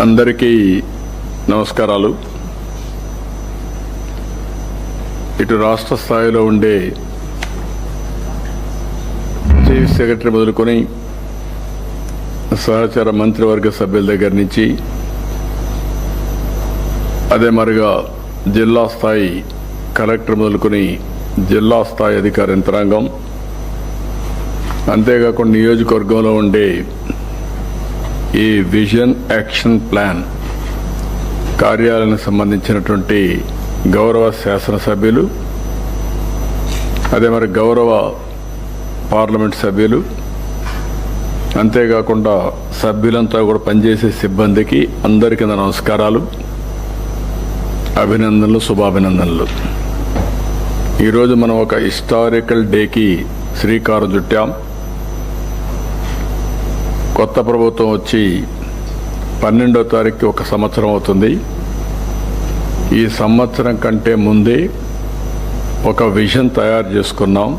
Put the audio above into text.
అందరికీ నమస్కారాలు. ఇటు రాష్ట్ర స్థాయిలో ఉండే చీఫ్ సెక్రటరీ మొదలుకొని సహచార మంత్రివర్గ సభ్యుల దగ్గర నుంచి అదే మరిగా జిల్లా స్థాయి కలెక్టర్ మొదలుకొని జిల్లా స్థాయి అధికార యంత్రాంగం, అంతేకాకుండా నియోజకవర్గంలో ఉండే ఈ విజన్ యాక్షన్ ప్లాన్ కార్యాలయానికి సంబంధించినటువంటి గౌరవ శాసనసభ్యులు, అదే మరి గౌరవ పార్లమెంట్ సభ్యులు, అంతేకాకుండా సభ్యులంతా కూడా పనిచేసే సిబ్బందికి అందరికీ నమస్కారాలు, అభినందనలు, శుభాభినందనలు. ఈరోజు మనం ఒక హిస్టారికల్ డేకి శ్రీకారం చుట్టాం. కొత్త ప్రభుత్వం వచ్చి 12వ తారీఖుకి ఒక సంవత్సరం అవుతుంది. ఈ సంవత్సరం కంటే ముందే ఒక విజన్ తయారు చేసుకున్నాం.